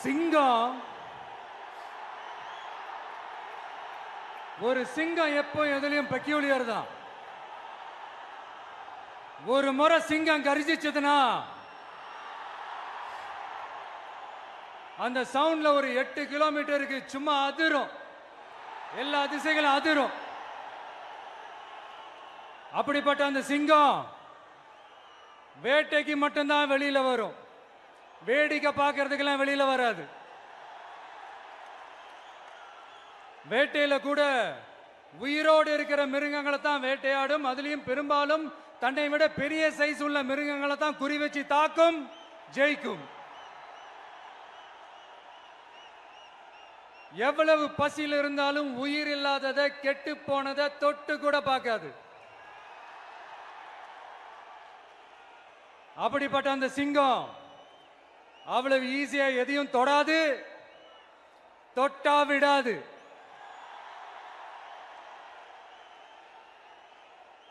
சிங்கம் ஒரு சிங்கம் எப்போ எதுலயும் பெக்யூலியர் தான். ஒரு முறை சிங்கம் கர்ஜிச்சதுன்னா அந்த சவுண்ட்ல ஒரு 8 கிலோமீட்டருக்கு சும்மா அதிரும், எல்லா திசைகளும் அதிரும். அப்படிப்பட்ட அந்த சிங்கம் வேட்டைக்கு மட்டும்தான் வெளியில வரும், வேடிக்கை பார்க்கறதுக்கெல்லாம் வெளியில வராது. வேட்டையில கூட உயிரோடு இருக்கிற மிருகங்களை தான் வேட்டையாடும். அதுலயும் பெரும்பாலும் தன்னை விட பெரிய சைஸ் உள்ள மிருகங்களை தான் குறி வச்சு தாக்கும், ஜெயிக்கும். எவ்வளவு பசியில் இருந்தாலும் உயிர் இல்லாததை, கெட்டு போனதை தொட்டு கூட பார்க்காது. அப்படிப்பட்ட அந்த சிங்கம் அவ்வளவு ஈஸியா எதையும் தொடாது, தொட்டா விடாது.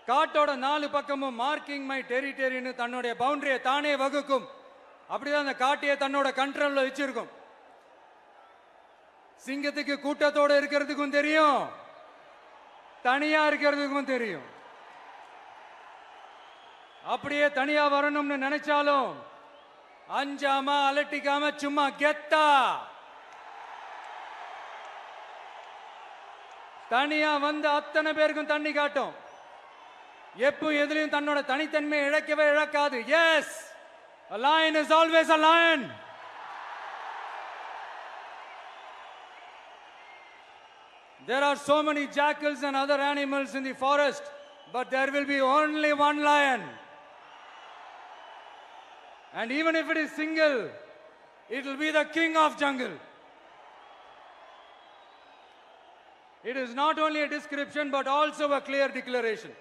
காட்டோட 4 பக்கமும் மார்க்கிங் மை டெரிட்டரின்னு தன்னுடைய பவுண்டரியை தானே வகுக்கும். அப்படிதான் அந்த காட்டையை தன்னோட கண்ட்ரோல்ல வச்சிருக்கும். சிங்கத்துக்கு கூட்டத்தோட இருக்கிறதுக்கும் தெரியும், தனியா இருக்கிறதுக்கும் தெரியும். அப்படியே தனியா வரணும்னு நினைச்சாலும் அஞ்சாம அலட்டிக்காம சும்மா கெத்தா தனியா வந்து அத்தனை பேருக்கும் தண்ணி காட்டும். எப்போ எதிலையும் தன்னோட தனித்தன்மையை இழக்கவே இழக்காது. Yes, a lion is always a lion. There are so many jackals and other animals in the forest, but there will be only one lion. And even if it is single, it will be the king of jungle. It is not only a description but also a clear declaration.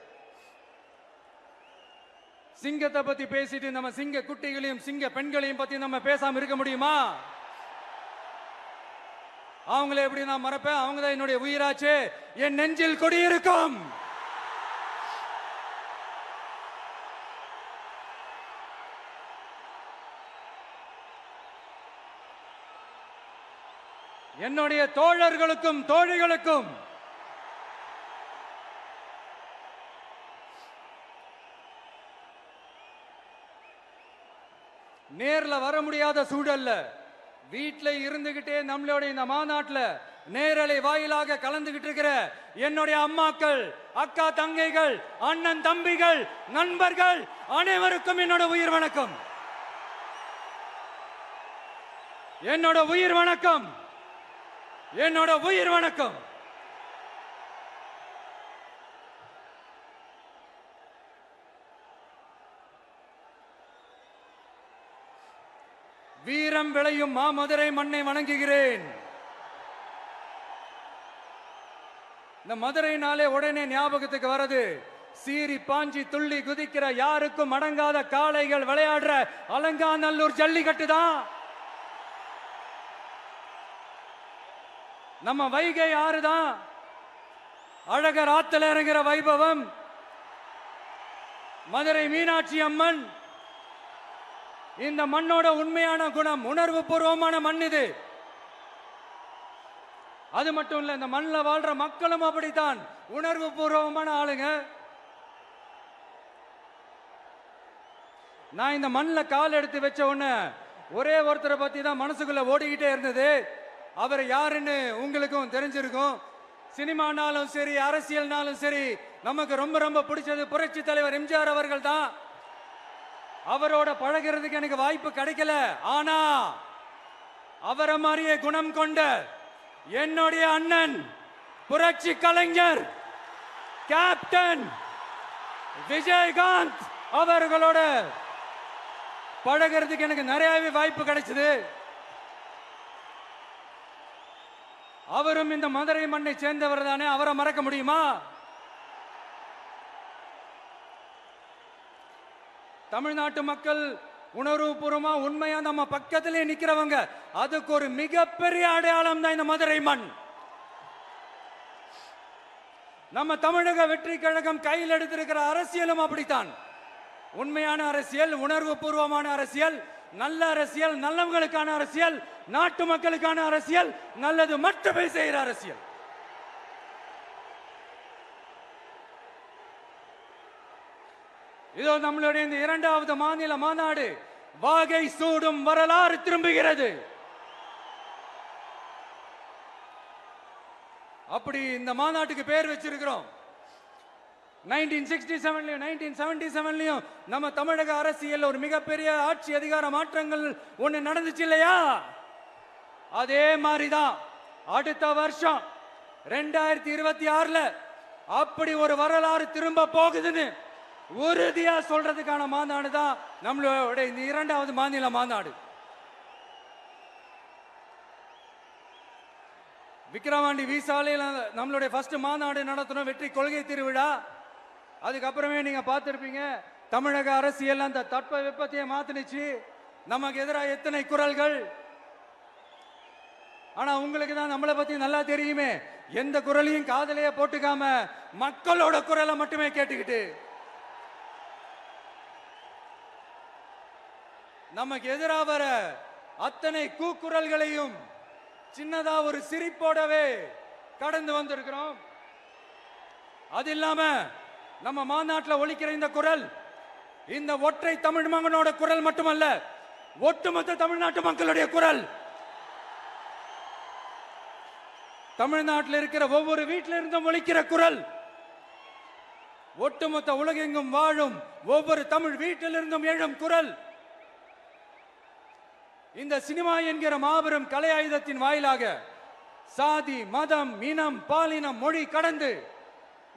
சிங்கத்தை பத்தி பேசிட்டு நம்ம சிங்க குட்டிகளையும் சிங்க பெண்களையும் பத்தி நம்ம பேசாம இருக்க முடியுமா? அவங்கள எப்படி நான் மறப்பேன்? அவங்க தான் என்னுடைய உயிராச்சே, என் நெஞ்சில் குடியிருக்கும். என்னுடைய தோழர்களுக்கும் தோழிகளுக்கும் நேர்ல வர முடியாத சூழல்ல வீட்டில் இருந்துகிட்டே நம்மளோட இந்த மாநாட்டில் நேரலை வாயிலாக கலந்துகிட்டு இருக்கிற என்னுடைய அம்மாக்கள், அக்கா தங்கைகள், அண்ணன் தம்பிகள், நண்பர்கள் அனைவருக்கும் என்னோட உயிர் வணக்கம். என்னோட உயிர் வணக்கம், என்னோட உயிர் வணக்கம். வீரம் விளையும் மாமதுரை மண்ணை வணங்குகிறேன். இந்த மதுரைனாலே உடனே ஞாபகத்துக்கு வரது சீறி பாஞ்சி துள்ளி குதிக்கிற யாருக்கும் அடங்காத காளைகள் விளையாடுற அலங்காநல்லூர் ஜல்லிக்கட்டு தான். நம்ம வைகை ஆறுதான் அழகர் ஆத்துல இறங்குற வைபவம். மதுரை மீனாட்சி அம்மன் இந்த மண்ணோட உண்மையான குணம், உணர்வு பூர்வமான மண் இது. அது மட்டும் இல்ல, இந்த மண்ணில் வாழ்ற மக்களும் அப்படித்தான் உணர்வு பூர்வமான ஆளுங்க. நான் இந்த மண்ணில் கால் எடுத்து வச்ச உடனே ஒரே ஒருத்தரை பத்தி தான் மனசுக்குள்ள ஓடிக்கிட்டே இருந்தது. அவர் யாருன்னு உங்களுக்கும் தெரிஞ்சிருக்கும். சினிமானாலும் சரி, அரசியல்னாலும் சரி, நமக்கு ரொம்ப ரொம்ப பிடிச்சது புரட்சி தலைவர் எம்ஜிஆர் அவர்கள் தான். அவரோட பழகிறதுக்கு எனக்கு வாய்ப்பு கிடைக்கல. ஆனா அவரை மாதிரியே குணம் கொண்ட என்னுடைய அண்ணன் புரட்சி கலைஞர் கேப்டன் விஜயகாந்த் அவர்களோட பழகிறதுக்கு எனக்கு நிறையவே வாய்ப்பு கிடைச்சது. அவரும் இந்த மதுரை மண்ணை சேர்ந்தவர் தானே, அவரை மறக்க முடியுமா? தமிழ்நாட்டு மக்கள் உணர்வுபூர்வமா உண்மையா நம்ம பக்கத்திலே நிக்கிறவங்க, அதுக்கு ஒரு மிகப்பெரிய அடையாளம் தான் இந்த மதுரை மண். நம்ம தமிழக வெற்றி கழகம் கையில் எடுத்திருக்கிற அரசியலும் அப்படித்தான். உண்மையான அரசியல், உணர்வு பூர்வமான அரசியல், நல்ல அரசியல், நல்லவங்களுக்கான அரசியல், நாட்டு மக்களுக்கான அரசியல், நல்லது மட்டுமே செய்கிற அரசியல். இதோ நம்மளுடைய இந்த இரண்டாவது மாநில மாநாடு வாகை சூடும் வரலாறு திரும்புகிறது. அப்படி இந்த மாநாட்டுக்கு பேர் வச்சிருக்கிறோம். 1967 1977 நம்ம தமிழக அரசியல் ஒரு மிகப்பெரிய ஆட்சி அதிகார மாற்றங்கள் ஒண்ணு நடந்துச்சு இல்லையா? அதே மாதிரிதான் அடுத்த வருஷம் 2026 அப்படி ஒரு வரலாறு திரும்ப போகுதுன்னு உறுதியா சொல்றதுக்கான மாநாடு தான் நம்மளோட இந்த இரண்டாவது மாநில மாநாடு. விக்கிரவாண்டி விசாலையில் நம்மளுடைய ஃபர்ஸ்ட் மாநாடு நடத்தணும், வெற்றி கொள்கை திருவிழா. அதுக்கப்புறமே நீங்க பார்த்திருப்பீங்க, தமிழக அரசியல் அந்த தட்ப வெப்பத்தையே மாத்தினுச்சு. நமக்கு எதிராக எத்தனை குரல்கள். ஆனா உங்களுக்கு தான் நம்மளை பத்தி நல்லா தெரியுமே, எந்த குரலையும் காதலையே போட்டுக்காம மக்களோட குரலை மட்டுமே கேட்டுக்கிட்டு நமக்கு எதிராக வர அத்தனை கூக்குரல்களையும் சின்னதா ஒரு சிரிப்போடவே கடந்து வந்திருக்கிறோம். அது இல்லாம நம்ம மாநாட்டில் ஒலிக்கிற இந்த குரல் இந்த ஒற்றை தமிழ் மகனோட குரல் மட்டுமல்ல, ஒட்டுமொத்த தமிழ்நாட்டு மக்களுடைய குரல். தமிழ்நாட்டில் இருக்கிற ஒவ்வொரு வீட்டில இருந்தும் ஒலிக்கிற குரல், ஒட்டுமொத்த உலகெங்கும் வாழும் ஒவ்வொரு தமிழ் வீட்டிலிருந்தும் எழும் குரல். இந்த சினிமா என்கிற மாபெரும் கலை ஆயுதத்தின் வாயிலாக சாதி, மதம், இனம், பாலினம், மொழி கடந்து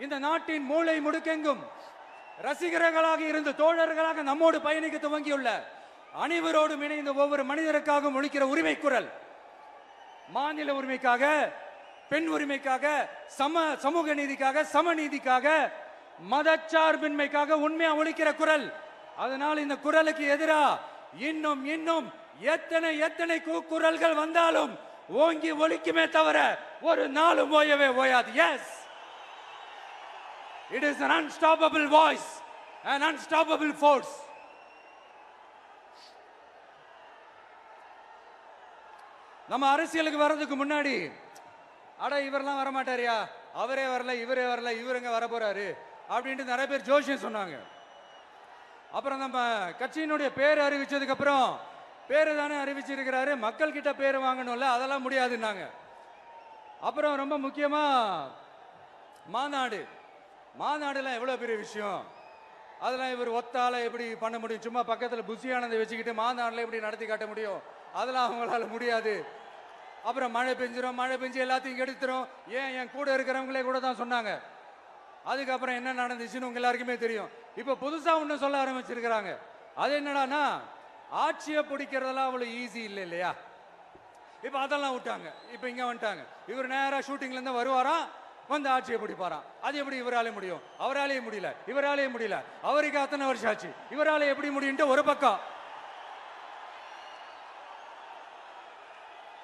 இந்த நாட்டின் மூளை முடுக்கெங்கும் ரசிகர்களாக இருந்து தோழர்களாக நம்மோடு பயணிக்க துவங்கியுள்ள அனைவரோடும் இணைந்த ஒவ்வொரு மனிதருக்காகவும் ஒலிக்கிற உரிமை குரல். மாநில உரிமைக்காக, பெண் உரிமைக்காக, சமூக நீதிக்காக, சமநீதிக்காக, மதச்சார்பின்மைக்காக உண்மையா ஒலிக்கிற குரல். அதனால் இந்த குரலுக்கு எதிராக இன்னும் இன்னும் எத்தனை எத்தனை குரல்கள் வந்தாலும் ஓங்கி ஒலிக்குமே தவிர ஒரு நாளும் ஓயவே ஓயாது. Yes, it is an unstoppable voice, an unstoppable force. நம்ம அரசியலுக்கு வர்றதுக்கு முன்னாடி அட இவரெல்லாம் வர மாட்டாரியா, அவரே வரல, இவரே வரல, இவருங்க வர போறாரு அப்படின்ட்டு நிறைய பேர் ஜோஷியம் சொன்னாங்க. அப்புறம் நம்ம கட்சியினுடைய பேர் அறிவிச்சதுக்கு அப்புறம் பேரு தானே அறிவிச்சிருக்கிறாரு, மக்கள் கிட்ட பேர் வாங்கணும்ல, அதெல்லாம் முடியாதுன்னாங்க. அப்புறம் ரொம்ப முக்கியமா மாநாடுலாம் எவ்வளவு பெரிய விஷயம், அதெல்லாம் இவர் ஒத்தால எப்படி பண்ண முடியும், சும்மா பக்கத்தில் புசியானதை வச்சுக்கிட்டு மாநாடுல எப்படி நடத்தி காட்ட முடியும், அதெல்லாம் அவங்களால முடியாது. அப்புறம் மழை பெஞ்சு எல்லாத்தையும் கெடுத்துரும். ஏன் என் கூட இருக்கிறவங்களே கூட தான் சொன்னாங்க. அதுக்கப்புறம் என்ன நடந்துச்சுன்னு உங்க எல்லாருக்குமே தெரியும். இப்ப புதுசா ஒண்ணு சொல்ல ஆரம்பிச்சிருக்கிறாங்க. அது என்னடானா, ஆட்சியை பிடிக்கிறதெல்லாம் அவ்வளவு ஈஸி இல்லை இல்லையா. இப்ப அதெல்லாம் விட்டாங்க, இப்ப இங்க வந்துட்டாங்க. இவர் நேரா ஷூட்டிங்ல இருந்து வருவாராம், வந்து ஆட்சியை பிடிப்பாராம். அது எப்படி இவராலே முடியும், அவராலே முடியல, இவராலே முடியல, அவருக்கு அத்தனை வருஷம் ஆச்சு, இவராலே எப்படி முடியும் ஒரு பக்கம்.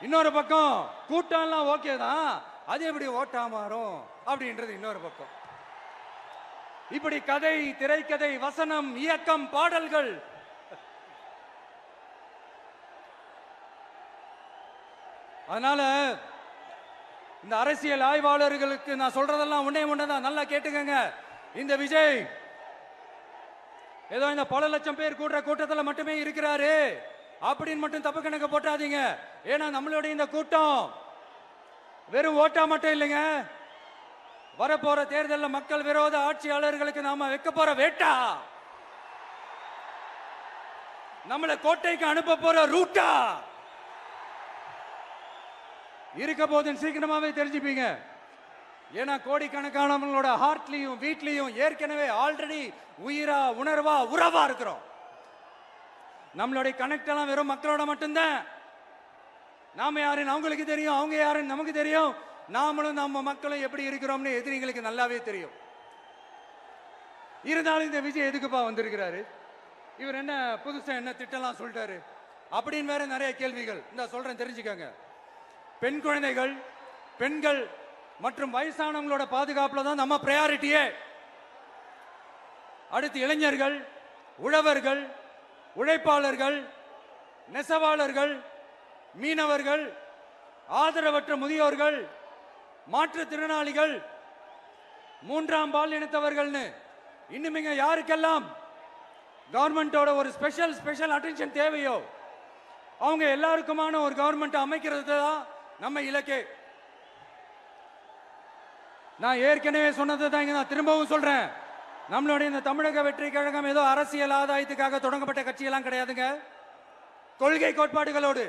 இன்னொரு பக்கம் கூட்டம்லாம் ஓகே தான், அது எப்படி ஓட்டா மாறும் அப்படின்றது இன்னொரு பக்கம். இப்படி கதை, திரைக்கதை, வசனம், இயக்கம், பாடல்கள், அதனால இந்த அரசியல் ஆய்வாளர்களுக்கு நான் சொல்றதெல்லாம் ஒன்னேதான், நல்லா கேட்டுக்கங்க. இந்த விஜய் ஏதோ இந்த பல லட்சம் பேர் கூடுற கூட்டத்தில் மட்டுமே இருக்கிறாரு அப்படின்னு மட்டும் தப்பு கணக்கு போட்டாதீங்க. ஏன்னா நம்மளுடைய இந்த கூட்டம் வெறும் ஓட்டா மட்டும் இல்லைங்க, வரப்போற தேர்தலில் மக்கள் விரோத ஆட்சியாளர்களுக்கு நாம வைக்க போற வேட்டா, நம்மளை கோட்டைக்கு அனுப்ப போற ரூட்டா இருக்க போதுன்னு சீக்கிரமாவே தெரிஞ்சுப்பீங்க. ஏன்னா கோடிக்கணக்கானவங்களோட ஹார்ட்லயும் வீட்லயும் ஏற்கனவே ஆல்ரெடி உயிரா, உணர்வா, உறவா இருக்கிறோம். நம்மளுடைய கனெக்ட் எல்லாம் வெறும் மக்களோட மட்டும்தான். நாம யாருன்னு அவங்களுக்கு தெரியும், அவங்க யாருன்னு நமக்கு தெரியும். நாமளும் நம்ம மக்களும் எப்படி இருக்கிறோம்னு எதிரிங்களுக்கு நல்லாவே தெரியும். இருந்தாலும் இந்த விஜய் எதுக்குப்பா வந்திருக்கிறாரு, இவர் என்ன புதுசா என்ன திட்டம்லாம் சொல்லிட்டாரு அப்படின்னு வேற நிறைய கேள்விகள். இந்த சொல்றேன் தெரிஞ்சுக்கங்க. பெண் குழந்தைகள், பெண்கள் மற்றும் வயசானவங்களோட பாதுகாப்புல தான் நம்ம பிரையாரிட்டியே. அடுத்து இளைஞர்கள், உழவர்கள், உழைப்பாளர்கள், நெசவாளர்கள், மீனவர்கள், ஆதரவற்ற முதியோர்கள், மாற்றுத்திறனாளிகள், மூன்றாம் பால் இனத்தவர்கள்னு இன்னும் இங்க யாருக்கெல்லாம் கவர்மெண்டோட ஒரு ஸ்பெஷல் அட்டென்ஷன் தேவையோ அவங்க எல்லாருக்குமான ஒரு கவர்மெண்ட் அமைக்கிறது தான் நம்ம இலக்கே. நான் ஏற்கனவே சொன்னதை தான் இங்க நான் திரும்பவும் சொல்றேன். நம்மளுடைய இந்த தமிழக வெற்றி கழகம் ஏதோ அரசியல் ஆதாயத்துக்காக தொடங்கப்பட்ட கட்சியெல்லாம் கிடையாதுங்க. கொள்கை கோட்பாடுகளோடு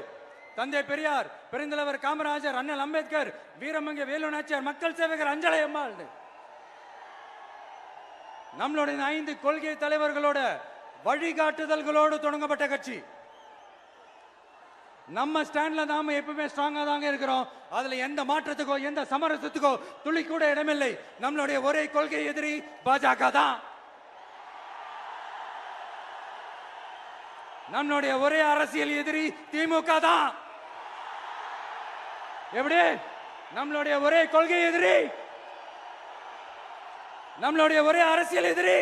தந்தை பெரியார், பெருந்தலைவர் காமராஜர், அண்ணல் அம்பேத்கர், வீரமங்க வேலு நாச்சியார், மக்கள் சேவகர் அஞ்சலை அம்மாள், நம்மளுடைய 5 கொள்கை தலைவர்களோட வழிகாட்டுதல்களோடு தொடங்கப்பட்ட கட்சி. நம்ம ஸ்டாண்ட்ல நாம எப்பவுமே ஸ்ட்ராங்கா தாங்க இருக்கிறோம். அதுல எந்த மாற்றத்துக்கோ எந்த சமரசத்துக்கோ துளி கூட இடமில்லை. நம்மளுடைய ஒரே கொள்கை எதிரி பாஜக தான். நம்மளுடைய ஒரே அரசியல் எதிரி திமுக தான். எப்படி? நம்மளுடைய ஒரே கொள்கை எதிரி, நம்மளுடைய ஒரே அரசியல் எதிரி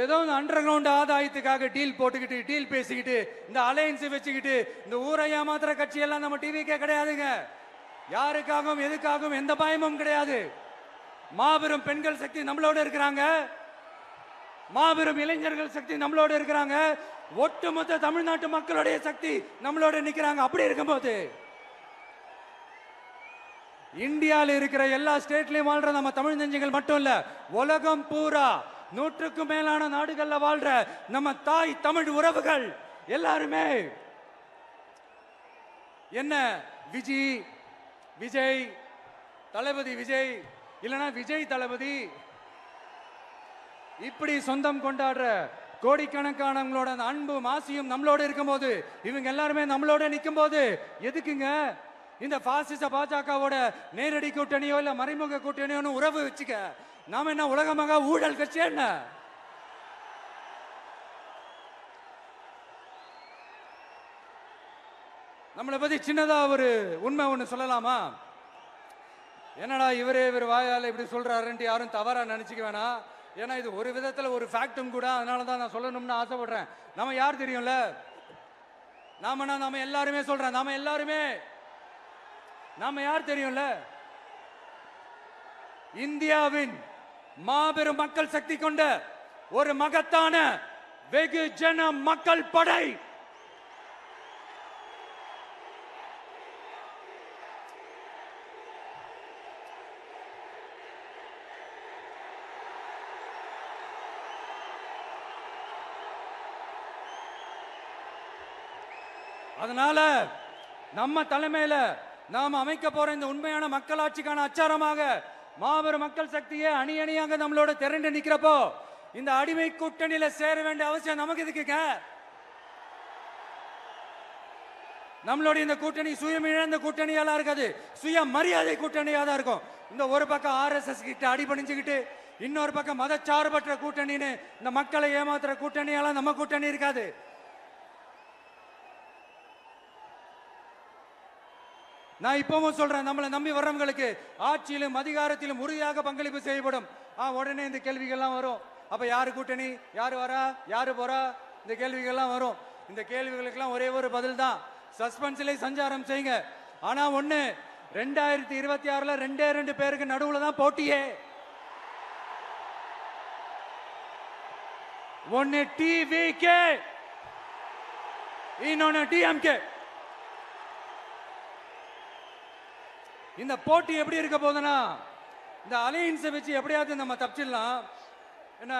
ஏதோ அண்டர் கிரவுண்ட் ஆதாயத்துக்காக டீல் போட்டுக்கிட்டு டீல் பேசிக்கிட்டு இந்த அலையன்ஸ் வச்சுக்கிட்டு இந்த ஊரை ஏமாத்துற கட்சி எல்லாம் நம்ம டிவிக்கே கிடையாதுங்க. யாருக்காகவும் எதுக்காகவும் எந்த பயமும் கிடையாது. மாபெரும் பெண்கள் சக்தி நம்மளோட இருக்கிறாங்க. மாபெரும் இளைஞர்கள் சக்தி நம்மளோட இருக்கிறாங்க. ஒட்டுமொத்த தமிழ்நாட்டு மக்களுடைய சக்தி நம்மளோட நிக்கிறாங்க. அப்படி இருக்கும்போது இந்தியாவில் இருக்கிற எல்லா ஸ்டேட்லயும் வாழ்ற நம்ம தமிழ் நெஞ்சங்கள் மட்டும் இல்ல, உலகம் பூரா 100க்கும் மேலான நாடுகள்ல வாழ்ற நம்ம தாய் தமிழ் உறவுகள் எல்லாருமே என்ன விஜய் தளபதி விஜய் இல்லனா விஜய் தளபதி இப்படி சொந்தம் கொண்டாடுற கோடிக்கணக்கானவங்களோட அன்பு மாசியும் நம்மளோட இருக்கும்போது, இவங்க எல்லாருமே நம்மளோட நிற்கும் போது எதுக்குங்க இந்த பாசிச பாஜகவோட நேரடி கூட்டணியோ இல்ல மறைமுக கூட்டணியோ உறவு வச்சுக்க? நாம என்ன உலகமாக ஊழல் கட்சி? என்ன நம்மளை பத்தி சின்னதா ஒரு உண்மை ஒண்ணு சொல்லலாமா? என்னடா இவர் வாயால இப்படி சொல்றாருன்ட்டு யாரும் தவறா நினைச்சுக்க வேணாம். ஏன்னா இது ஒரு விதத்துல ஒரு ஃபேக்டும் கூட. அதனாலதான் நான் சொல்லணும்னு ஆசைப்படுறேன். நம்ம யார் தெரியும்ல? நாம எல்லாருமே சொல்றேன். நாம யார் தெரியும்ல? இந்தியாவின் மாபெரும் மக்கள் சக்தி கொண்ட ஒரு மகத்தான வெகுஜன மக்கள் படை. அதனால நம்ம தலைமையில நாம் அமைக்க போற இந்த உண்மையான மக்களாட்சிக்கான அச்சாரமாக மாபெரும் மக்கள் சக்தியே அணி அணியாக நம்மளோட திரண்டு நிக்கிறப்போ இந்த அடிமை கூட்டணியில சேர வேண்டிய அவசியம் நமக்கு இருக்குங்க. நம்மளுடைய இந்த கூட்டணி சுயம் இழந்த கூட்டணியால இருக்காது, சுய மரியாதை கூட்டணியா தான் இருக்கும். இந்த ஒரு பக்கம் RSS கிட்ட அடிபணிஞ்சுக்கிட்டு, இன்னொரு பக்கம் மதச்சார்பற்ற கூட்டணின்னு இந்த மக்களை ஏமாத்துற கூட்டணியால நம்ம கூட்டணி இருக்காது. நான் இப்பவும் சொல்றேன், நம்மளை நம்பி வர்றவங்களுக்கு ஆட்சியிலும் அதிகாரத்திலும் உறுதியாக பங்களிப்பு செய்யப்படும். உடனே இந்த கேள்விகள்லாம் வரும். அப்ப யாரு கூட்டணி, யாரு வரா, யாரு போறா, இந்த கேள்விகள்லாம் வரும். இந்த கேள்விகளுக்கெல்லாம் ஒரே ஒரு பதில் தான், சஸ்பென்ஸ்ல சஞ்சாரம் செய்யுங்க. ஆனா ஒண்ணு, 2026ல 2 பேருக்கு நடுவுல தான் போட்டியே. ஒன்னு டிவிகே, இன்னொன்னு டிஎம்கே. இந்த போட்டி எப்படி இருக்க போதுன்னா, இந்த அலையன்ஸை வச்சு எப்படியாவது நம்ம தப்பிச்சிடலாம். என்ன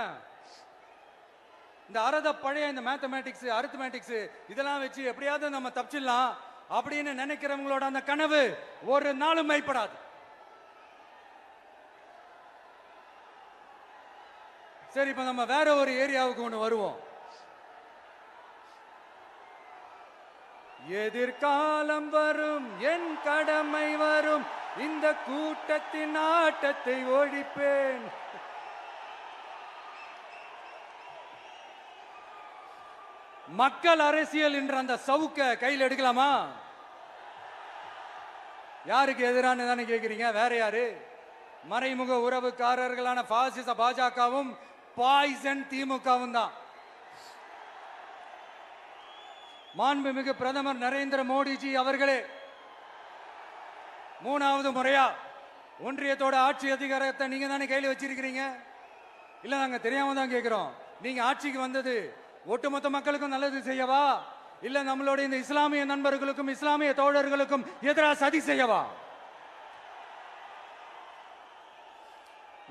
இந்த பழைய இந்த மேத்தமேட்டிக்ஸ் அரித்மேட்டிக்ஸ் இதெல்லாம் வச்சு எப்படியாவது நம்ம தப்பிச்சிடலாம் அப்படின்னு நினைக்கிறவங்களோட அந்த கனவு ஒரு நாளும் மைப்படாது. சரி, இப்ப நம்ம வேற ஒரு ஏரியாவுக்கு ஒண்ணு வருவோம். எதிர்காலம் வரும், என் கடமை வரும், இந்த கூட்டத்தின் ஆட்டத்தை ஒழிப்பேன். மக்கள் அரசியல் என்ற அந்த சவுக்க கையில் எடுக்கலாமா? யாருக்கு எதிரான தானே கேட்கிறீங்க? வேற யாரு? மறைமுக உறவுக்காரர்களான பாசிச பாஜகவும் பாய்சன் திமுகவும் தான். மாண்புமிகு பிரதமர் நரேந்திர மோடிஜி அவர்களே, 3வது முறையா ஒன்றியத்தோட ஆட்சி அதிகாரத்தை நீங்க தானே கையில் வச்சிருக்கிறீங்க. இல்ல நாங்க தெரியாம தான் கேட்கிறோம். நீங்க ஆட்சிக்கு வந்தது ஒட்டுமொத்த மக்களுக்கும் நல்லது செய்யவா, இல்ல நம்மளுடைய இந்த இஸ்லாமிய நண்பர்களுக்கும் இஸ்லாமிய தோழர்களுக்கும் எதிராக சதி செய்யவா?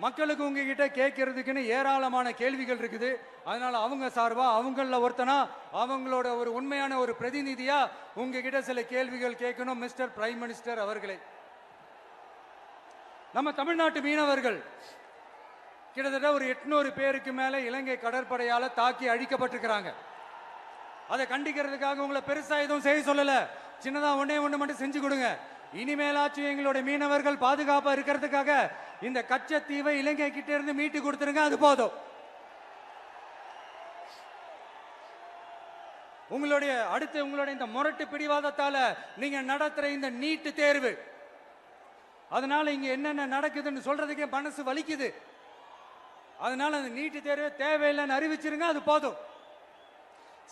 மக்களுக்கு உங்ககிட்ட கேட்கறதுக்குன்னு ஏராளமான கேள்விகள் இருக்குது. அதனால அவங்க சார்பா அவங்கள ஒருத்தனா அவங்களோட ஒரு உண்மையான ஒரு பிரதிநிதியா உங்ககிட்ட சில கேள்விகள் கேட்கணும். மிஸ்டர் பிரைம் மினிஸ்டர் அவர்களே, நம்ம தமிழ்நாட்டு மீனவர்கள் கிட்டத்தட்ட ஒரு 800 பேருக்கு மேல இலங்கை கடற்படையால தாக்கி அழிக்கப்பட்டிருக்கிறாங்க. அதை கண்டிக்கிறதுக்காக உங்களை பெருசா எதுவும் செய்ய சொல்லல, சின்னதா ஒண்ணே ஒண்ணு மட்டும் செஞ்சு கொடுங்க. இனிமேலாச்சும் எங்களுடைய மீனவர்கள் பாதுகாப்பா இருக்கிறதுக்காக இந்த கச்சத்தீவை இலங்கை கிட்ட இருந்து மீட்டு கொடுத்துருங்க, அது போதும். உங்களுடைய இந்த முரட்டு பிடிவாதத்தால நீங்க நடத்துற இந்த நீட்டு தேர்வு, அதனால இங்க என்னென்ன நடக்குதுன்னு சொல்றதுக்கே மனசு வலிக்குது. அதனால அந்த நீட்டு தேர்வு தேவையில்லைன்னு அறிவிச்சிருங்க, அது போதும்.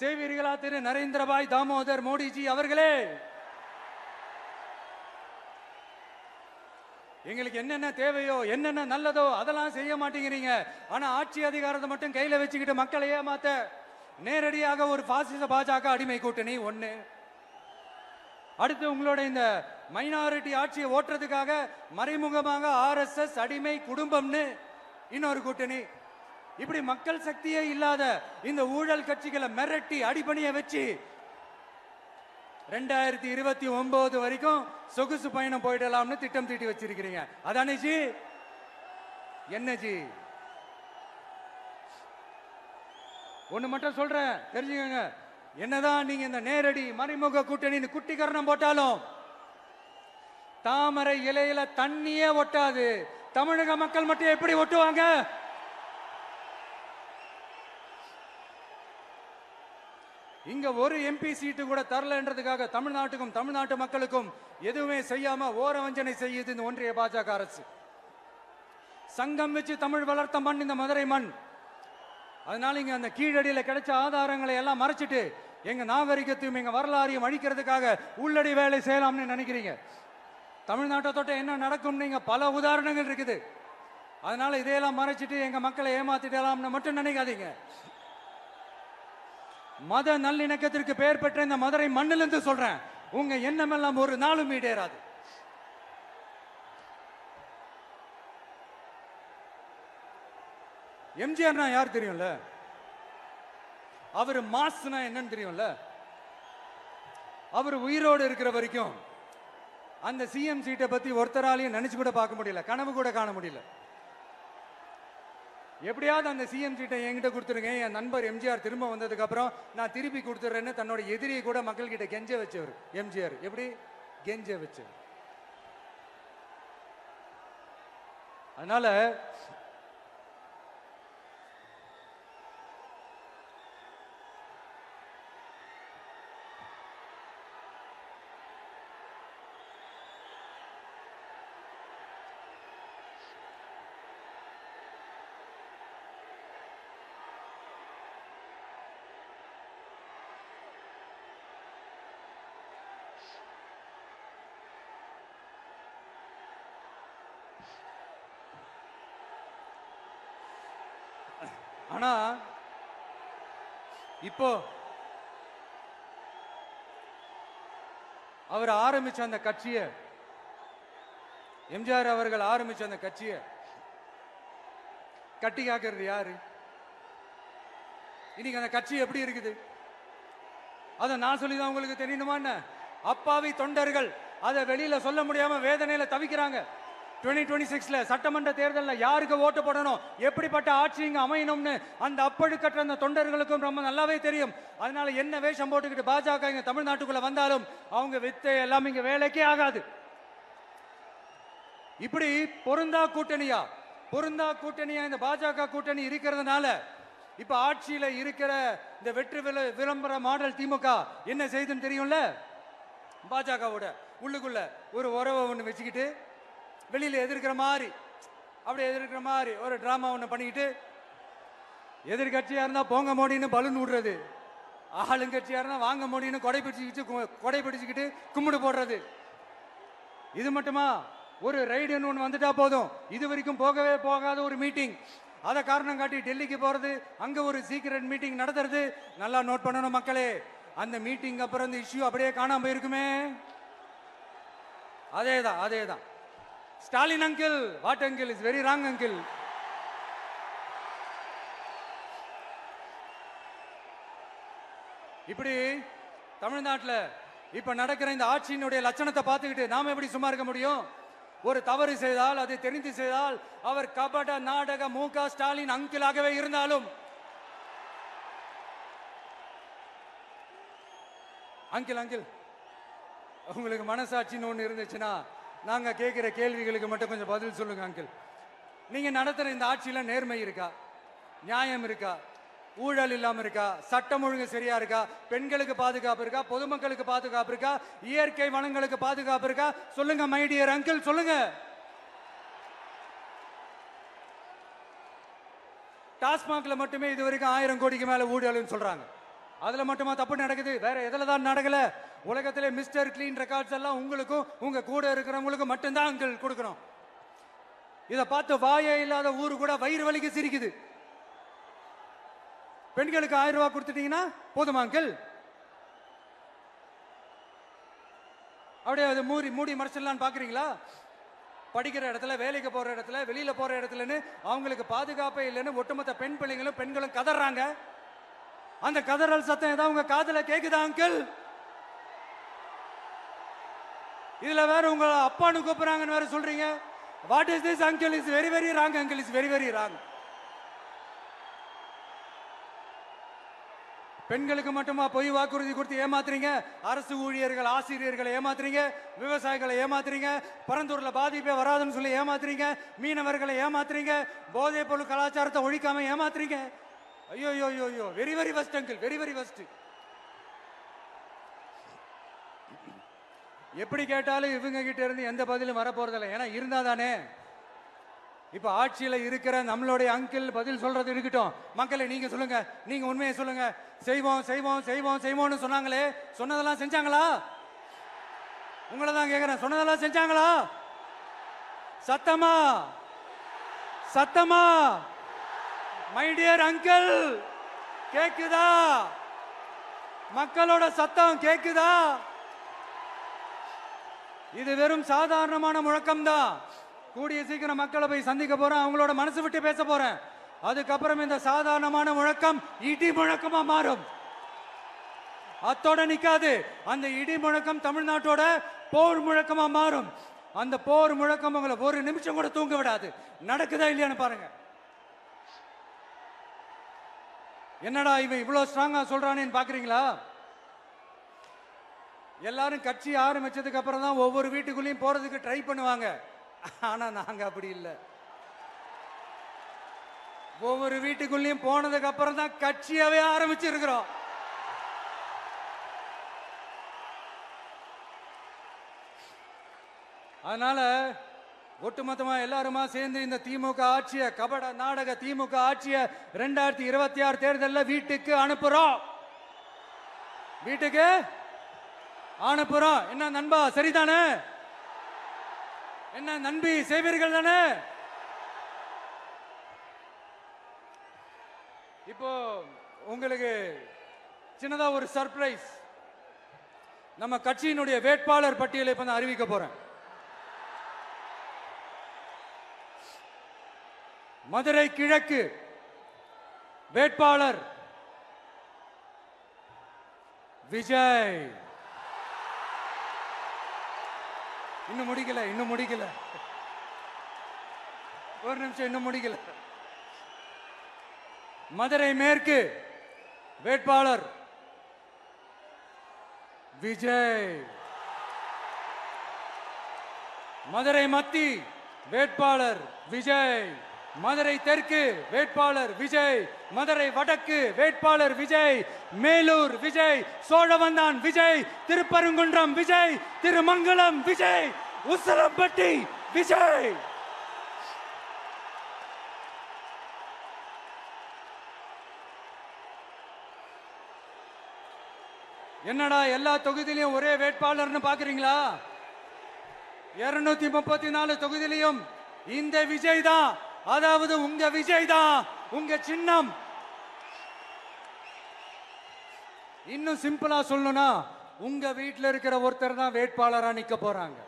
செய்வீர்களா திரு நரேந்திரபாய் தாமோதர் மோடிஜி அவர்களே? எங்களுக்கு என்னென்ன தேவையோ என்னென்ன நல்லதோ அதெல்லாம் செய்ய மாட்டேங்கிறீங்க. ஆனா ஆட்சி அதிகாரத்தை மட்டும் கையில வச்சுக்கிட்டு மக்களை ஏமாத்த நேரடியாக ஒரு பாசிச பாஜக அடிமை கூட்டணி ஒண்ணு. அடுத்து உங்களோட இந்த மைனாரிட்டி ஆட்சியை ஓட்டுறதுக்காக மறைமுகமாக RSS அடிமை குடும்பம்னு இன்னொரு கூட்டணி. இப்படி மக்கள் சக்தியே இல்லாத இந்த ஊழல் கட்சிகளை மிரட்டி அடிபணிய வச்சு 2029 வரைக்கும் சொகுசு பயணம் போயிடலாம்னு திட்டம் தீட்டி வச்சிருக்கிறீங்க. அதானே ஜி? என்ன ஜி? ஒண்ணு மட்டும் சொல்றேன், தெரிஞ்சுக்கங்க. என்னதான் நீங்க இந்த நேரடி மறைமுக கூட்டணி குட்டிகரணம் போட்டாலும் தாமரை இலையில தண்ணியே ஒட்டாது. தமிழக மக்கள் மட்டும் எப்படி ஒட்டுவாங்க? இங்க ஒரு MP சீட்டு கூட தரலன்றதுக்காக தமிழ்நாட்டுக்கும் தமிழ்நாட்டு மக்களுக்கும் எதுவுமே செய்யாம ஓரவஞ்சனை செய்யுது இந்த ஒன்றிய பாஜக அரசு. சங்கம் வச்சு தமிழ் வளர்த்த மண் இந்த மதுரை மண். அதனால இங்க அந்த கீழடியில கிடைச்ச ஆதாரங்களை எல்லாம் மறைச்சிட்டு எங்க நாகரிகத்தையும் எங்க வரலாறையும் அழிக்கிறதுக்காக உள்ளடி வேலை செய்யலாம்னு நினைக்கிறீங்க. தமிழ்நாட்டை தொட்ட என்ன நடக்கும் நீங்க பல உதாரணங்கள் இருக்குது. அதனால இதையெல்லாம் மறைச்சிட்டு எங்க மக்களை ஏமாத்திடலாம்னு மட்டும் நினைக்காதீங்க. மத நல்லிணக்கத்திற்கு பெயர் பெற்ற இந்த மதுரை மண்ணிலிருந்து சொல்றேன், உங்க எண்ணமெல்லாம் ஒரு நாளும் ஈடேறாது. எம்ஜிஆர்னா யார் தெரியும்ல? அவர் மாஸ்னா என்னன்னு தெரியும்ல? அவர் உயிரோடு இருக்கிற வரைக்கும் அந்த சிஎம் சீட்டை பத்தி ஒருத்தராலையும் நினைச்சு கூட பார்க்க முடியல, கனவு கூட காண முடியல. எப்படியாவது அந்த சிஎம் சீட்டை என்கிட்ட கொடுத்துருங்க, என் நண்பர் எம்ஜிஆர் திரும்ப வந்ததுக்கு அப்புறம் நான் திருப்பி கொடுத்துறேன்னு தன்னோட எதிரியை கூட மக்கள் கிட்ட கெஞ்ச வச்சவர் எம்ஜிஆர். எப்படி கெஞ்ச வச்சவர்? அதனால ஆனா இப்போ அவர் ஆரம்பிச்ச அந்த கட்சியை, எம்ஜிஆர் அவர்கள் ஆரம்பிச்ச அந்த கட்சியை கட்டி காக்கிறது யாரு? இன்னைக்கு அந்த கட்சி எப்படி இருக்குது அதை நான் சொல்லிதான் உங்களுக்கு தெரியணுமா என்ன? அப்பாவி தொண்டர்கள் அதை வெளியில சொல்ல முடியாம வேதனையில தவிக்கிறாங்க. 2026 சட்டமன்ற தேர்தலில் யாருக்கு ஓட்டு போடணும், எப்படிப்பட்ட ஆட்சி இங்க அமையணும்னு அந்த அப்பழுக்கற்ற அந்த தொண்டர்களுக்கும் ரொம்ப நல்லாவே தெரியும். அதனால என்ன வேஷம் போட்டுக்கிட்டு பாஜக இங்க தமிழ்நாட்டுக்குள்ள வந்தாலும் அவங்க வித்தை எல்லாம் இங்க வேலைக்கே ஆகாது. இப்படி பொருந்தா கூட்டணியா இந்த பாஜக கூட்டணி இருக்கிறதுனால இப்ப ஆட்சியில இருக்கிற இந்த வெற்றி விளம்பர மாடல் திமுக என்ன செய்துன்னு தெரியும்ல? பாஜகவோட உள்ளுக்குள்ள ஒரு உறவை ஒண்ணு வச்சுக்கிட்டு வெளியில எதிர்க்கிற மாதிரி, அப்படி எதிர்க்கிற மாதிரி ஒரு டிராமா ஒண்ணு பண்ணிக்கிட்டு எதிர்கட்சியா இருந்தா போங்க மோடின்னு பலூன் விடுறது, ஆளுங்கட்சியா இருந்தா வாங்க மோடின்னு கொடை பிடிச்சுக்கிட்டு கும்பிடு போடுறது. இது மட்டுமா? ஒரு ரைடுன்னு ஒன்று வந்துட்டா போதும், இது வரைக்கும் போகவே போகாத ஒரு மீட்டிங், அதை காரணம் காட்டி டெல்லிக்கு போறது, அங்க ஒரு சீக்கிரட் மீட்டிங் நடத்துறது. நல்லா நோட் பண்ணணும் மக்களே, அந்த மீட்டிங் அப்புறம் இந்த இஷ்யூ அப்படியே காணாம போயிருக்குமே. அதேதான். Stalin uncle, what uncle is very wrong uncle. இப்படி தமிழ்நாட்டில் இப்ப நடக்கிற இந்த ஆட்சியினுடைய லட்சணத்தை பார்த்துக்கிட்டு நாம எப்படி சும்மா இருக்க முடியும்? ஒரு தவறு செய்தால், அதை தெரிந்து செய்தால், அவர் கபட நாடக மு.க. ஸ்டாலின் அங்கிளாகவே இருந்தாலும், அங்கிள் உங்களுக்கு மனசாட்சின்னு ஒன்று இருந்துச்சுன்னா நாங்க கேட்கிற கேள்விகளுக்கு மட்டும் கொஞ்சம் பதில் சொல்லுங்க அங்கிள். நீங்க நடத்துற இந்த ஆட்சியில நேர்மை இருக்கா? நியாயம் இருக்கா? ஊழல் இல்லாம இருக்கா? சட்டம் ஒழுங்கு சரியா இருக்கா? பெண்களுக்கு பாதுகாப்பு இருக்கா? பொதுமக்களுக்கு பாதுகாப்பு இருக்கா? இயற்கை வளங்களுக்கு பாதுகாப்பு இருக்கா? சொல்லுங்க மை டியர் அங்கிள், சொல்லுங்க. டாஸ்மாக்ல மட்டுமே இது வரைக்கும் 1000 கோடிக்கு மேல ஊழல்னு சொல்றாங்க. அதுல மட்டுமா தப்பு நடக்குது? வேற எதுல தான் நடக்கல? உலகத்திலே மிஸ்டர் கிளீன் ரெக்கார்ட்ஸ் எல்லாம் உங்களுக்கும் உங்க கூட இருக்கிறவங்களுக்கும் மட்டும்தான் அங்கிள் கொடுக்கணும். இதை பார்த்து வாயே இல்லாத ஊரு கூட வயிறு வலிக்கு சிரிக்குது. பெண்களுக்கு 1000 ரூபாய் கொடுத்துட்டீங்கன்னா போதுமா அங்கிள்? அப்படியே அது மூடி மறைச்சிடலான்னு பாக்குறீங்களா? படிக்கிற இடத்துல, வேலைக்கு போற இடத்துல, வெளியில போற இடத்துலன்னு அவங்களுக்கு பாதுகாப்பே இல்லைன்னு ஒட்டுமொத்த பெண்களும் கதறாங்க. அந்த கதறல் சத்தம் ஏதாவது உங்க காதுல கேக்குதா அங்கிள்? இதுல வேற உங்க அப்பான்னு கூப்பிடுறாங்கன்னு வேற சொல்றீங்க. What is this uncle? Is very very wrong uncle, is very very wrong. பெண்களுக்கு மட்டுமா பொய் வாக்குறுதி கொடுத்து ஏமாத்துறீங்க? அரசு ஊழியர்கள், ஆசிரியர்களை ஏமாத்துறீங்க, விவசாயிகளை ஏமாத்துறீங்க, பரந்தூர்ல பாதிப்பே வராதுன்னு சொல்லி ஏமாத்துறீங்க, மீனவர்களை ஏமாத்துறீங்க, போதைப் பொருள் கலாச்சாரத்தை ஒழிக்காம ஏமாத்துறீங்க. ஐயோ, very very வஸ்ட் uncle, very very வஸ்ட். எப்படி கேட்டாலும் இவங்க கிட்ட இருந்து எந்த பதிலும் வரப்போறதில்லை. ஏன்னா இருந்தா தானே. இப்ப ஆட்சியில இருக்கிற நம்மளுடைய அங்கிள் பதில் சொல்றது இருக்கட்டும். மக்களை நீங்க சொல்லுங்க, நீங்க உண்மையை சொல்லுங்க. செய்வோம்னு சொன்னாங்களே, சொன்னதெல்லாம் செஞ்சாங்களா? உங்களை தான் கேக்குறேன், சொன்னதெல்லாம் செஞ்சாங்களா? சத்தமா மை டியர் அங்கிள், கேக்குதா? மக்களோட சத்தம் கேக்குதா? இது வெறும் சாதாரணமான முழக்கம் தான். கூடிய சீக்கிரம் மக்களை போய் சந்திக்க போறேன், அவங்களோட மனசு விட்டு பேச போறேன். அதுக்கப்புறம் இந்த சாதாரணமான முழக்கம் இடி முழக்கமா மாறும். அத்தோட நிக்காது. அந்த இடி முழக்கம் தமிழ்நாட்டோட போர் முழக்கமா மாறும். அந்த போர் முழக்கம் உங்களை ஒரு நிமிஷம் கூட தூங்க விடாது. நடக்குதா இல்லையான்னு பாருங்க. என்னடா இவன் இவ்வளவு ஸ்ட்ராங்கா சொல்றானேன்னு பாக்குறீங்களா? எல்லாரும் கட்சி ஆரம்பிச்சதுக்கு அப்புறம் தான் ஒவ்வொரு வீட்டுக்குள்ளேயும் போறதுக்கு ட்ரை பண்ணுவாங்க. ஆனா நாங்க அப்படி இல்லை. ஒவ்வொரு வீட்டுக்குள்ளேயும் போனதுக்கு அப்புறம் தான் கட்சியாவே ஆரம்பிச்சிருக்கிறோம். அதனால ஒட்டுமொத்தமா எல்லாருமா சேர்ந்து இந்த திமுக ஆட்சிய, கபட நாடக திமுக ஆட்சிய 2026 தேர்தலில் வீட்டுக்கு அனுப்புறோம். வீட்டுக்கு அனுப்புறோம். என்ன நண்பா, சரிதானே? என்ன நண்பி, செய்வீர்கள் தானே? இப்போ உங்களுக்கு சின்னதா ஒரு சர்ப்ரைஸ். நம்ம கட்சியினுடைய வேட்பாளர் பட்டியலை இப்ப அறிவிக்க போறேன். மதுரை கிழக்கு வேட்பாளர் விஜய். இன்னும் முடிக்கல. ஒரு நிமிஷம், இன்னும் முடிக்கல. மதுரை மேற்கு வேட்பாளர் விஜய். மதுரை மத்தி வேட்பாளர் விஜய். மதுரை தெற்கு வேட்பாளர் விஜய். மதுரை வடக்கு வேட்பாளர் விஜய். மேலூர் விஜய். சோழவந்தான் விஜய். திருப்பரங்குன்றம் விஜய். திருமங்கலம் விஜய். உசிலம்பட்டி விஜய். என்னடா எல்லா தொகுதியிலையும் ஒரே வேட்பாளர்னு பாக்குறீங்களா? 234 தொகுதியிலையும் இந்த விஜய் தான், அதாவது உங்க விஜய் தான் உங்க சின்னம். இன்னும் சிம்பிளா சொல்லணும்னா உங்க வீட்டில் இருக்கிற ஒருத்தர் தான் வேட்பாளரா நிக்க போறாங்க.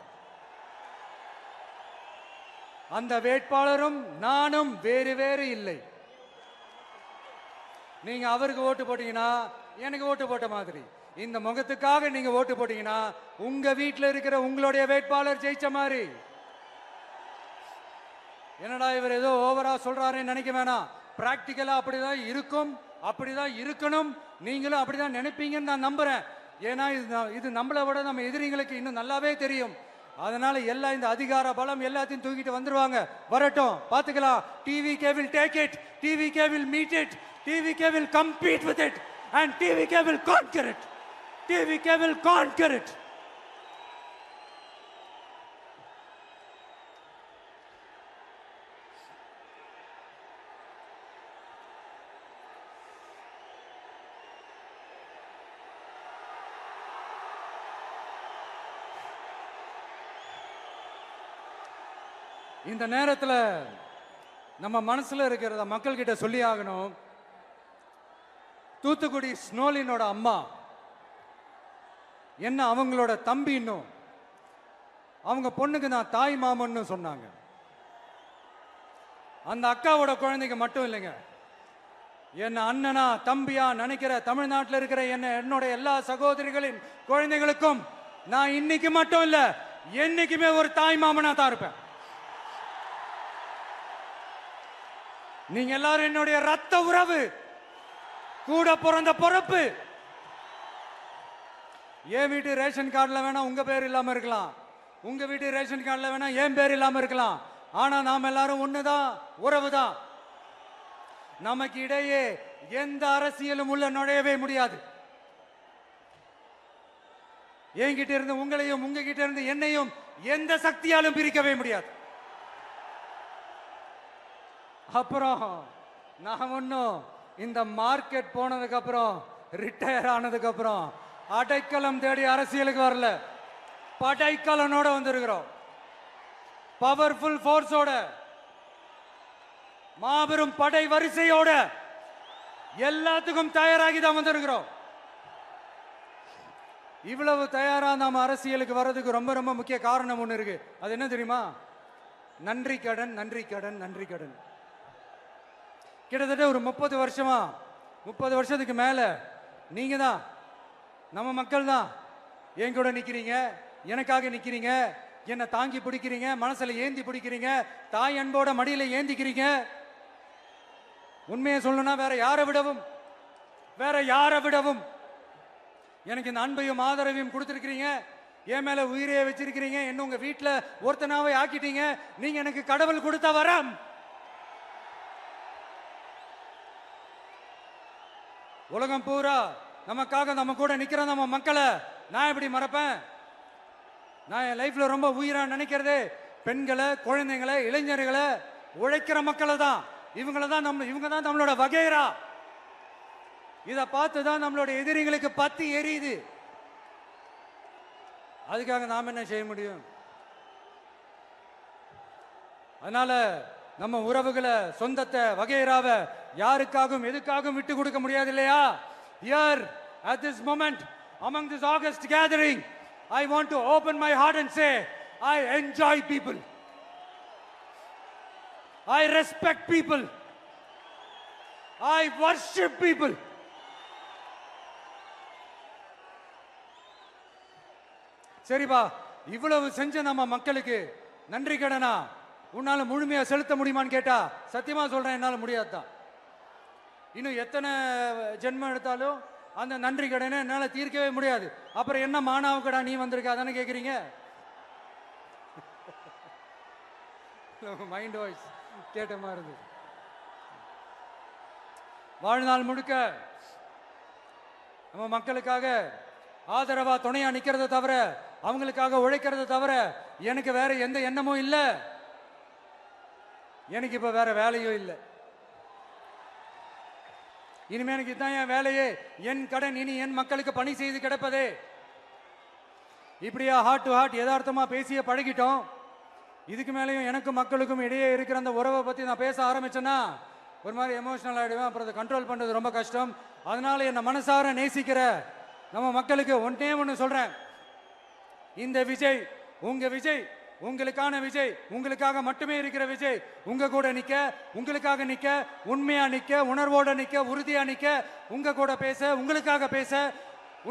அந்த வேட்பாளரும் நானும் வேறு வேறு இல்லை. நீங்க அவருக்கு ஓட்டு போட்டீங்கன்னா எனக்கு ஓட்டு போட்ட மாதிரி, இந்த முகத்துக்காக நீங்க ஓட்டு போட்டீங்கன்னா உங்க வீட்டில் இருக்கிற உங்களுடைய வேட்பாளர் ஜெயிச்ச மாதிரி. என்னடா இவர் ஏதோ ஓவரா சொல்றாருன்னு நினைக்க வேணாம். பிராக்டிக்கலா அப்படிதான் இருக்கும், அப்படிதான் இருக்கணும். நீங்களும் அப்படிதான் நினைப்பீங்கன்னு நான் நம்புறேன். ஏன்னா இது நம்மளை விட நம்ம எதிரிங்களுக்கு இன்னும் நல்லாவே தெரியும். அதனால எல்லா இந்த அதிகார பலம் எல்லாத்தையும் தூக்கிட்டு வந்துருவாங்க. வரட்டும், பாத்துக்கலாம். TVK will take it, TVK will meet it, TVK will compete with it and TVK will conquer it, TVK will conquer it. இந்த நேரத்தில் நம்ம மனசுல இருக்கிறத மக்கள் கிட்ட சொல்லி ஆகணும். தூத்துக்குடி ஸ்னோலினோட அம்மா என்ன அவங்களோட தம்பி, இன்னும் அவங்க பொண்ணுக்கு நான் தாய் மாமன்னு சொன்னாங்க. அந்த அக்காவோட குழந்தைங்க மட்டும் இல்லைங்க, என்ன அண்ணனா தம்பியா நினைக்கிற தமிழ்நாட்டில் இருக்கிற என்னோட எல்லா சகோதரிகளின் குழந்தைகளுக்கும் நான் இன்னைக்கு மட்டும் இல்ல, என்னைக்குமே ஒரு தாய் மாமனா தான் இருப்பேன். நீங்க எல்லாரும் என்னுடைய ரத்த உறவு, கூட பிறந்த பொறுப்பு. என் வீட்டு ரேஷன் கார்டுல வேணா உங்க பேர் இல்லாம இருக்கலாம், உங்க வீட்டு ரேஷன் கார்டுல வேணா என் பேர் இல்லாம இருக்கலாம். ஆனா நாம எல்லாரும் ஒண்ணுதான், உறவுதான். நமக்கு இடையே எந்த அரசியலும் உள்ள நுழையவே முடியாது. என்கிட்ட இருந்து உங்களையும் உங்ககிட்ட இருந்து என்னையும் எந்த சக்தியாலும் பிரிக்கவே முடியாது. அப்புறம் நான் ஒன்னும் இந்த மார்க்கெட் போனதுக்கு அப்புறம், ரிட்டையர் ஆனதுக்கு அப்புறம் அடைக்கலம் தேடி அரசியலுக்கு வரல, படைக்கலனோட வந்திருக்கிறோம். பவர்ஃபுல் போர்ஸோட, மாபெரும் படை வரிசையோட, எல்லாத்துக்கும் தயாராகி தான் வந்திருக்கிறோம். இவ்வளவு தயாரா நாம அரசியலுக்கு வர்றதுக்கு ரொம்ப ரொம்ப முக்கிய காரணம் ஒண்ணு இருக்கு. அது என்ன தெரியுமா? நன்றி கடன், நன்றி கடன், நன்றி கடன். கிட்டத்தட்ட ஒரு 30 வருஷமா, 30 வருஷத்துக்கு மேல நீங்க தான், நம்ம மக்கள் தான் என் கூட நிக்கிறீங்க, எனக்காக நிக்கிறீங்க, என்னை தாங்கி பிடிக்கிறீங்க, மனசுல ஏந்தி பிடிக்கிறீங்க, தாய் அன்போட மடியில ஏந்திக்கிறீங்க. உண்மையை சொல்லணும்னா வேற யாரை விடவும் எனக்கு இந்த அன்பையும் ஆதரவையும் கொடுத்திருக்கிறீங்க. என் மேல உயிரையே வச்சிருக்கிறீங்க. என்ன உங்க வீட்டுல ஒருத்தனாவே ஆக்கிட்டீங்க. நீங்க எனக்கு கடவுள் கொடுத்த வரம். உலகம் பூரா நமக்காக நம்ம கூட நிக்கிற நம்ம மக்களை நான் எப்படி மறப்பேன்? நான் என் லைஃப்ல ரொம்ப உயிரா நினைக்கிறதே பெண்களை, குழந்தைங்களை, இளைஞர்களை, உழைக்கிற மக்களை தான். இவங்க தான் நம்மளோட வகைரா. இதை பார்த்து தான் நம்மளோட எதிரிகளுக்கு பத்தி எரியுது. அதுக்காக நாம் என்ன செய்ய முடியும்? அதனால நம்ம உறவுகளை, சொந்தத்தை, வகைராவை யாருக்காகவும் எதுக்காகவும் விட்டு கொடுக்க முடியாது இல்லையா? Here at this moment among this August gathering, I want to open my heart and say I enjoy people, I respect people, I worship people. சரிப்பா, இவ்வளவு செஞ்ச நம்ம மக்களுக்கு நன்றி கடனா உன்னால முழுமையா செலுத்த முடியுமான்னு கேட்டா சத்தியமா சொல்றேன், என்னால முடியாதுதான். இன்னும் எத்தனை ஜென்மம் எடுத்தாலும் அந்த நன்றி கடனை என்னால தீர்க்கவே முடியாது. அப்புறம் என்ன மானாவுக்கடா நீ வந்திருக்க அதானே கேக்குறீங்க? மைண்ட் வாய்ஸ் கேட்ட மாதிரி இருக்கு. வாழ்நாள் முழுக்க நம்ம மக்களுக்காக ஆதரவா துணையா நிக்கிறத தவிர, அவங்களுக்காக உழைக்கிறத தவிர எனக்கு வேற எந்த எண்ணமும் இல்லை. எனக்கு இப்ப வேற வேலையும் இல்லை. இனிமே எனக்கு இதுதான் என் வேலையே, என் கடன் இனி என் மக்களுக்கு பணி செய்து கிடப்பதே. இப்படியா ஹார்ட் டு ஹார்ட் யதார்த்தமா பேசிய பழகிட்டோம். இதுக்கு மேலேயும் எனக்கும் மக்களுக்கும் இடையே இருக்கிற அந்த உறவை பத்தி நான் பேச ஆரம்பிச்சேன்னா ஒரு மாதிரி எமோஷனல் ஆயிடுவேன். அப்புறம் அதை கண்ட்ரோல் பண்றது ரொம்ப கஷ்டம். அதனால என்ன மனசார நேசிக்கிற நம்ம மக்களுக்கு ஒன்னே ஒன்று சொல்றேன். இந்த விஜய் உங்க விஜய், உங்களுக்கான விஜய், உங்களுக்காக மட்டுமே இருக்கிற விஜய். உங்க கூட நிக்க, உங்களுக்காக நிக்க, உண்மையா நிக்க, உணர்வோட நிக்க, உறுதியா நிக்க, உங்க கூட பேச, உங்களுக்காக பேச,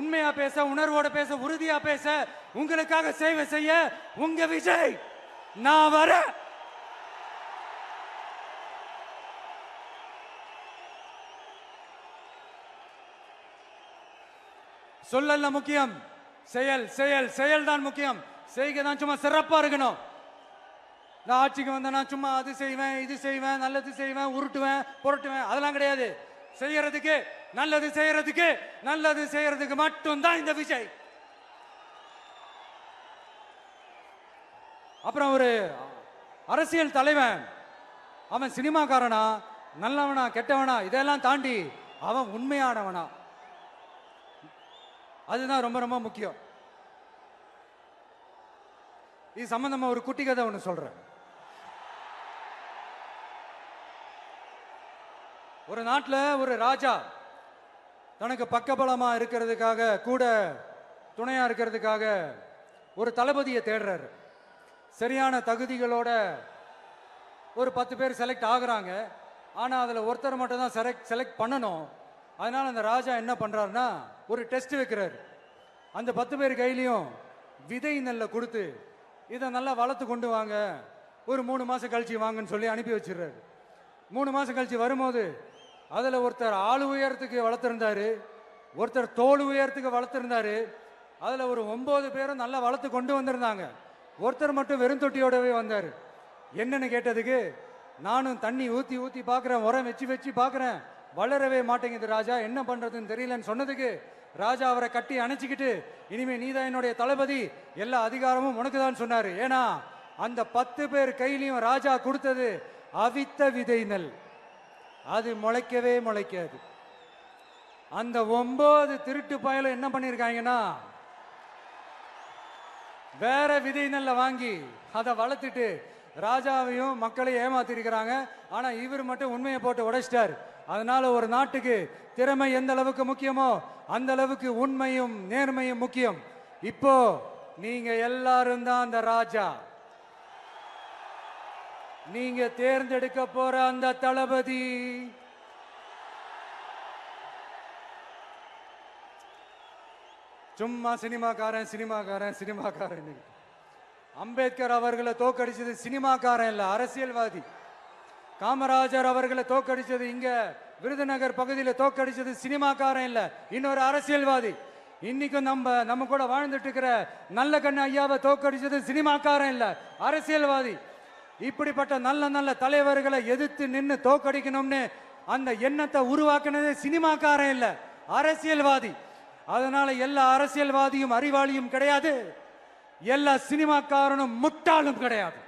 உண்மையா பேச, உணர்வோட பேச, உறுதியா பேச, உங்களுக்காக சேவை செய்ய உங்க விஜய் நான் வரேன். சொல்லல முக்கியம், செயல் செயல் செயல் தான் முக்கியம். செய்கை தான் சும்மா சிறப்பா இருக்கணும். நான் ஆட்சிக்கு வந்தேன்னா சும்மா அது செய்வேன், இது செய்வேன், நல்லது செய்வேன், உருட்டுவேன், புரட்டுவேன், அதெல்லாம் கிடையாது. செய்யறதுக்கு நல்லது செய்யறதுக்கு நல்லது செய்யறதுக்கு மட்டும்தான் இந்த விஜய். அப்புறம் ஒரு அரசியல் தலைவன் அவன் சினிமாக்காரனா, நல்லவனா, கெட்டவனா, இதெல்லாம் தாண்டி அவன் உண்மையானவனா, அதுதான் ரொம்ப ரொம்ப முக்கியம். இது சம்பந்தமா ஒரு குட்டி கதை ஒன்று சொல்றேன். ஒரு நாட்டில் ஒரு ராஜா தனக்கு பக்கபலமா இருக்கிறதுக்காக, கூட துணையா இருக்கிறதுக்காக ஒரு தளபதியை தேடுறாரு. சரியான தகுதிகளோட ஒரு 10 பேர் செலக்ட் ஆகுறாங்க. ஆனா அதுல ஒருத்தர் மட்டும் தான் செலக்ட் பண்ணணும். அதனால அந்த ராஜா என்ன பண்றாருன்னா ஒரு டெஸ்ட் வைக்கிறாரு. அந்த 10 பேர் கையிலையும் விதை நெல்லை கொடுத்து இதை நல்லா வளர்த்து கொண்டு வாங்க, ஒரு 3 மாசம் கழிச்சு வாங்கன்னு சொல்லி அனுப்பி வச்சிடுறாரு. 3 மாசம் கழிச்சு வரும்போது அதுல ஒருத்தர் ஆளு உயரத்துக்கு வளர்த்திருந்தாரு, ஒருத்தர் தோல் உயரத்துக்கு வளர்த்திருந்தாரு. அதுல ஒரு 9 பேரும் நல்லா வளர்த்து கொண்டு வந்திருந்தாங்க. ஒருத்தர் மட்டும் வெறும் தொட்டியோடவே வந்தாரு. என்னன்னு கேட்டதுக்கு, நானும் தண்ணி ஊத்தி ஊத்தி பாக்குறேன், உரம் வச்சு வச்சு பாக்குறேன், வளரவே மாட்டேங்குது ராஜா, என்ன பண்றதுன்னு தெரியலன்னு சொன்னதுக்கு ராஜா அவரை கட்டி அணைச்சிக்கிட்டு, இனிமே நீதான் என்னுடைய தளபதி, எல்லா அதிகாரமும் உனக்கு தான் சொன்னாரு. ஏன்னா அந்த 10 பேர் கையிலையும் ராஜா கொடுத்தது அவித்த விதை நெல், அது முளைக்கவே முளைக்காது. அந்த 9 திருட்டு பயலும் என்ன பண்ணிருக்காங்கன்னா வேற விதை நெல்லை வாங்கி அதை வளர்த்துட்டு ராஜாவையும் மக்களையும் ஏமாத்திருக்கிறாங்க. ஆனா இவர் மட்டும் உண்மையை போட்டு உடைச்சிட்டார். அதனால ஒரு நாட்டுக்கு திறமை எந்த அளவுக்கு முக்கியமோ அந்த அளவுக்கு உண்மையும் நேர்மையும் முக்கியம். இப்போ நீங்க எல்லாரும் தான் அந்த ராஜா. நீங்க தேர்ந்தெடுக்க போற அந்த தளபதி சும்மா சினிமாக்காரன் சினிமாக்காரன் சினிமாக்காரன். அம்பேத்கர் அவர்களை தோக்கடிச்சது சினிமாக்காரன் இல்ல, அரசியல்வாதி. காமராஜர் அவர்களை தோக்கடிச்சது, இங்க விருதுநகர் பகுதியில் தோக்கடிச்சது சினிமாக்காரன் இல்ல, இன்னொரு அரசியல்வாதி. இன்னைக்கும் நம்ம கூட வாழ்ந்துட்டு இருக்கிற நல்ல கண்ணு ஐயாவை தோக்கடிச்சது சினிமாக்காரன் இல்ல, அரசியல்வாதி. இப்படிப்பட்ட நல்ல நல்ல தலைவர்களை எதிர்த்து நின்று தோக்கடிக்கணும்னு அந்த எண்ணத்தை உருவாக்குனது சினிமாக்காரன் இல்ல, அரசியல்வாதி. அதனால எல்லா அரசியல்வாதியும் அறிவாளியும் கிடையாது, எல்லா சினிமாக்காரனும் முட்டாளும் கிடையாது.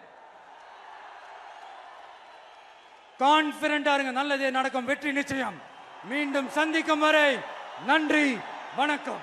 கான்பிடண்டா இருங்க, நல்லதே நடக்கும், வெற்றி நிச்சயம். மீண்டும் சந்திக்கும் வரை நன்றி, வணக்கம்.